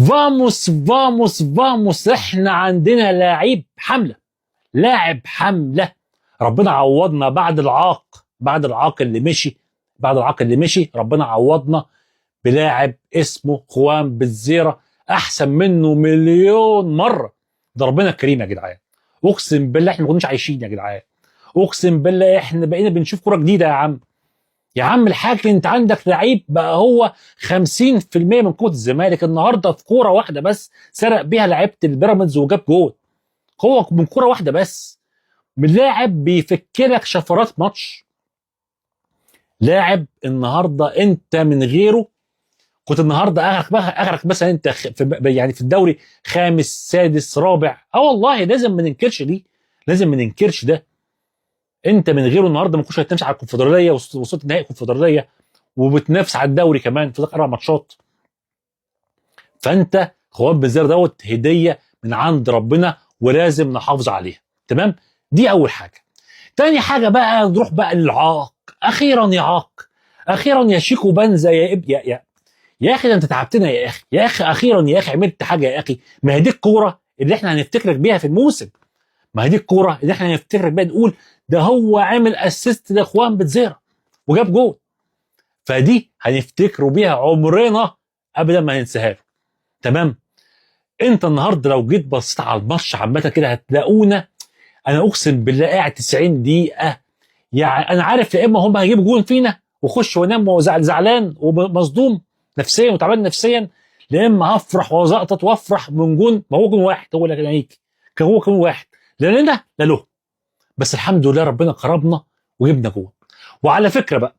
فاموس فاموس فاموس، احنا عندنا لاعب حملة. ربنا عوضنا بعد العاق اللي مشي ربنا عوضنا بلاعب اسمه خوان بتزيرة، احسن منه مليون مرة. ده ربنا كريم يا جدعان، اقسم بالله احنا ما كناش عايشين يا جدعان، اقسم بالله احنا بقينا بنشوف كرة جديدة يا عم الحاج. انت عندك لعيب بقى هو 50% من قوة الزمالك النهارده في كورة واحدة بس سرق بيها لعيبة البيراميدز وجاب جول. هو من كورة واحدة بس، من لاعب بيفكرك شفرات ماتش. لاعب النهارده انت من غيره كنت النهارده اخرك مثلا انت يعني في الدوري خامس سادس رابع. والله لازم ما ننكرش دي، لازم ما ننكرش ده. انت من غيره النهارده ما كنتش هتمشي على الكونفدراليه، وصلت نهائي الكونفدراليه وبتنافس على الدوري كمان في 4 ماتشات. فانت خوان بنزير دوت هديه من عند ربنا ولازم نحافظ عليها. تمام، دي اول حاجه. تاني حاجه بقى نروح بقى للعاق. اخيرا يا شيكو بنزا يا اخي، ده انت تعبتنا يا اخي اخيرا يا اخي عملت حاجه يا اخي. ما هي دي الكوره اللي احنا هنفتكرك بيها في الموسم، ما هي دي الكوره اللي احنا هنفتكرك بيها نقول ده هو عامل اسيست لاخوان بتزيرة وجاب جول. فدي هنفتكروا بيها عمرنا ابدا ما هننساها له. تمام، انت النهارده لو جيت بصيت على الماتش عامه كده هتلاقونا، انا اقسم بالله قاعد 90 دقيقه. يعني انا عارف يا اما هم هيجيبوا جول فينا واخش وانام وزعلان ومصدوم نفسيا وتعبان نفسيا، يا اما هفرح وزقطط وافرح من جون. ما هو جون واحد هو اللي كان هيجي، كان هو جون واحد، لا لنا لا له. بس الحمد لله ربنا كرمنا وجبنا جول. وعلى فكره بقى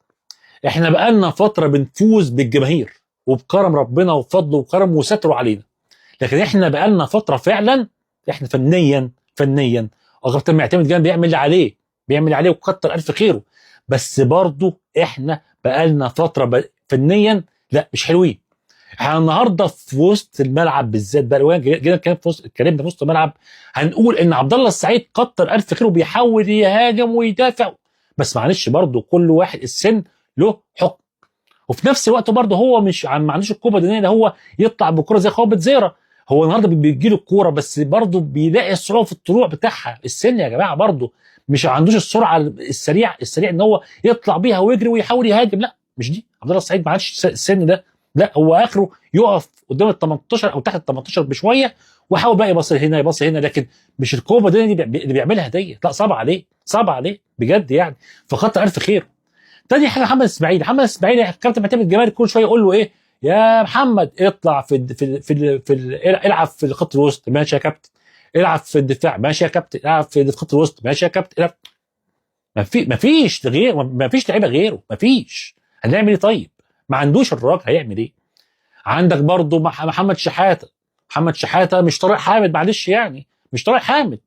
احنا بقالنا فتره بنفوز بالجماهير وبكرم ربنا وفضله وكرمه وستره علينا، لكن احنا بقالنا فتره فعلا احنا فنيا كابتن معتمد جان بيعمل عليه وكتر الف خيره. بس برضه احنا بقالنا فتره فنيا لا مش حلوين. احنا النهارده في وسط الملعب بالذات بقى جينا اتكلمنا في وسط الملعب، هنقول ان عبد الله السعيد كتر الف خيره بيحاول يهاجم ويدافع، بس معلش برضه كل واحد السن له حكم. وفي نفس الوقت برضه هو مش ما عندوش القوه البدنيه ده هو يطلع بالكره زي خوان بتزيرة. هو النهارده بيجي له الكوره بس برضه بيلاقي الصعوبه في الطلوع بتاعها. السن يا جماعه برضه مش عندوش السرعه السريع ان هو يطلع بيها ويجري ويحاول يهاجم. لا مش دي، عبد الله السعيد ما عادش السن ده. لا هو اخره يقف قدام ال 18 او تحت ال 18 بشويه ويحاول بقى يبص هنا، لكن مش القوه البدنيه دي اللي بيعملها ديت. لا صعب عليه بجد يعني، فخطر الف خير. تاني حاجه محمد اسماعيل الكابتن معتمد جمال كل شويه يقول له ايه يا محمد اطلع العب في خط الوسط ماشي يا كابتن، العب في الدفاع ماشي يا كابتن، العب في خط الوسط ماشي يا كابتن، العب. ما فيش لعيبه غيره، ما فيش. هنعمل ايه طيب؟ ما عندوش الراجل، هيعمل ايه؟ عندك برضو محمد شحاته مش طارق حامد، معلش يعني مش طارق حامد.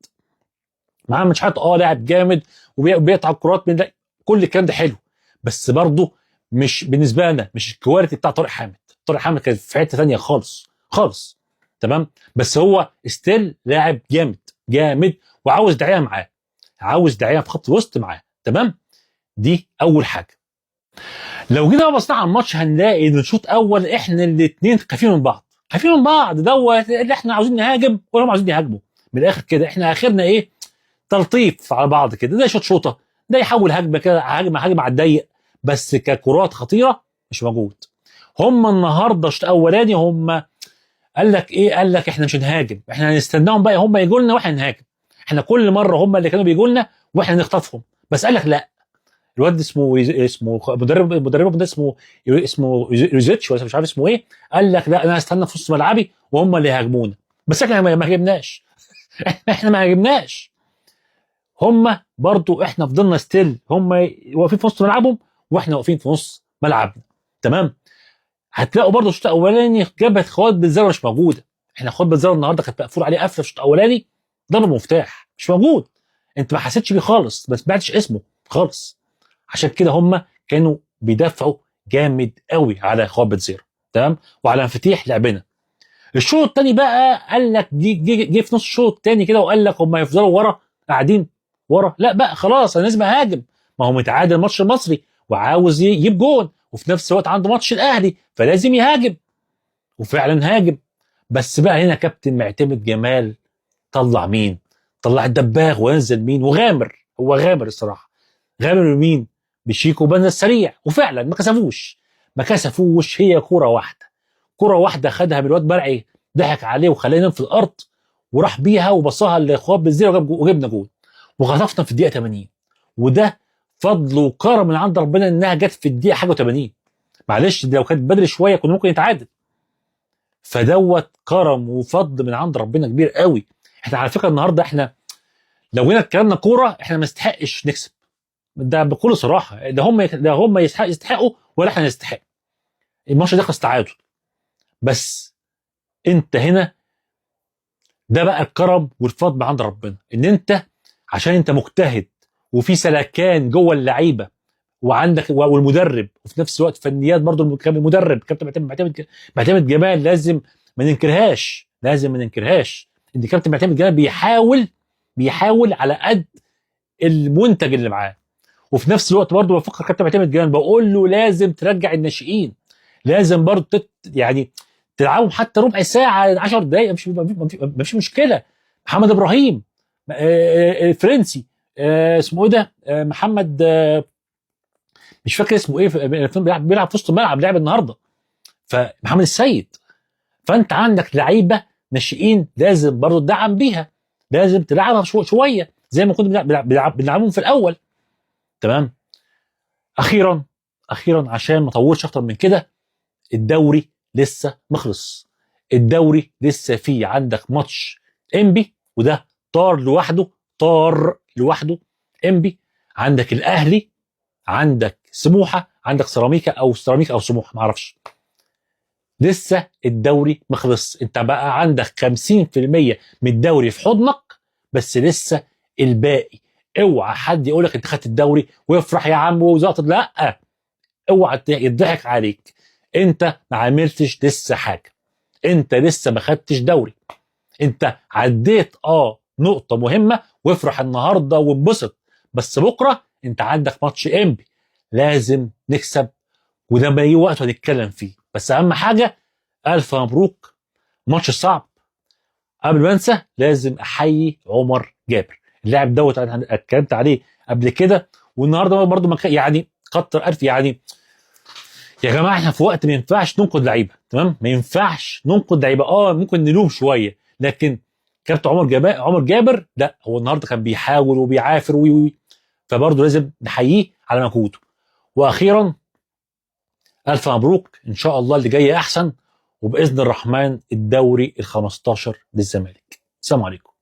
محمد شحاته لاعب جامد وبيقطع الكرات من كل الكلام ده حلو، بس برضه مش بالنسبه لنا مش الكواليتي بتاع طارق حامد كان في حته ثانيه خالص. تمام، بس هو ستيل لاعب جامد وعاوز دعايه معاه، عاوز دعايه في خط الوسط معاه. تمام، دي اول حاجه. لو جينا بصينا على الماتش هنلاقي ان الشوط اول احنا الاثنين خايفين من بعض دوت اللي احنا عاوزين نهاجم ولا هم عاوزين يهاجموا. من الاخر كده احنا اخرنا ايه؟ تلطيف على بعض كده، ده شوطه ده يحول هجمه كده، هجمه على الضيق، بس ككرات خطيره مش موجود. هم النهارده الشوط الاولاني قال لك ايه؟ قال لك احنا مش هنهاجم، احنا هنستناهم بقى هم يجوا لنا واحنا نهاجم. احنا كل مره هم اللي كانوا بيجوا لنا واحنا نخطفهم. بس قال لك لا، الواد اسمه مدرب ده اسمه يوزيتش ولا مش عارف اسمه ايه، قال لك لا انا هستنى في نص ملعبي وهم اللي يهاجمونا. بس احنا ما هاجمناش احنا ما هاجمناش. هم برضو احنا فضلنا ستيل هم واقفين في نص ملعبهم واحنا واقفين في نص ملعبنا. تمام، هتلاقوا برضو الشوط الاولاني جبهه خوات بالزاويه مش موجوده. احنا خوات بالزاويه النهارده كانت مقفول عليه قفله في الشوط الاولاني، ضرب مفتاح مش موجود. انت ما حسيتش بيه خالص، ما سمعتش اسمه خالص. عشان كده هم كانوا بيدافعوا جامد قوي على خوات بالزاويه. تمام، وعلى مفاتيح لعبنا. الشوط الثاني بقى قال لك جه في نص الشوط الثاني كده وقال لك هم هيفضلوا ورا قاعدين ورا. لا بقى خلاص انا لازم اهاجم، ما هو متعادل الماتش المصري وعاوز يجيب جون، وفي نفس الوقت عنده ماتش الاهلي فلازم يهاجم. وفعلا هاجم، بس بقى هنا كابتن معتمد جمال طلع مين؟ طلع الدباغ وينزل مين؟ وغامر، هو غامر الصراحه. غامر بمين؟ بشيكو بن السريع، وفعلا ما كسفوش. هي كوره واحده، كوره واحده خدها من الواد مرعي، ضحك عليه وخلاه ينام في الارض، وراح بيها وبصاها لاخواب بالزيرو وجبنا جول، وخطفنا في الدقيقه 80. وده فضل وكرم من عند ربنا انها جت في الدقيقه حاجه 80. معلش دي لو كانت بدري شويه كنا ممكن نتعادل. فدوت كرم وفضل من عند ربنا كبير قوي. احنا على فكره النهارده احنا لو جينا اتكلمنا كوره احنا ما نستحقش نكسب، ده بكل صراحه. ده هم يستحقوا ولا احنا نستحق. الماتش ده خلص تعادل. بس انت هنا ده بقى الكرم والفضل من عند ربنا، ان انت عشان انت مجتهد وفي سلكان جوه اللعيبه وعندك والمدرب، وفي نفس الوقت فنيات برضو المدرب كابتن معتمد جمال لازم ما ننكرهاش ان كابتن معتمد جمال بيحاول على قد المنتج اللي معاه. وفي نفس الوقت برضه بفكر كابتن معتمد جمال بقول له لازم ترجع الناشئين، لازم برضه يعني تلعبهم حتى ربع ساعه 10 دقائق، مش مشكله. محمد ابراهيم الفرنسي اسمه ايه ده محمد مش فاكر اسمه ايه بيلعب في وسط الملعب لعب النهارده، فمحمد السيد. فانت عندك لعيبه ناشئين لازم برضه تدعم بيها، لازم تلعبها شويه زي ما كنا بنلعبهم في الاول. تمام. اخيرا عشان ما اطولش اكتر من كده، الدوري لسه مخلص. الدوري لسه فيه عندك ماتش انبي، وده طار لوحده. انبي، عندك الاهلي، عندك سموحه، عندك سيراميكا او سموحه معرفش. لسه الدوري مخلص، انت بقى عندك 50% من الدوري في حضنك، بس لسه الباقي. اوعى حد يقول لك انت خدت الدوري وافرح يا عم وزقطت، لا، اوعى يضحك عليك. انت ما عملتش لسه حاجه، انت لسه ما خدتش دوري. انت عديت نقطه مهمه، وافرح النهارده وانبسط، بس بكره انت عندك ماتش انبي لازم نكسب، وده ما يجي وقت هنتكلم فيه. بس اهم حاجه الف مبروك، ماتش صعب. قبل ما انسى لازم احيي عمر جابر، اللاعب دوت انا اتكلمت عليه قبل كده، والنهارده برضه يعني كتر الف يعني. يا جماعه احنا في وقت ما ينفعش ننقد لعيبه، تمام؟ ما ينفعش ننقد لعيبه، ممكن نلوم شويه، لكن كابتن عمر جابر لا، هو النهارده كان بيحاول وبيعافر فبرضه لازم نحييه على مجهوده. واخيرا الف مبروك، ان شاء الله اللي جاي احسن، وباذن الرحمن الدوري ال15 للزمالك. السلام عليكم.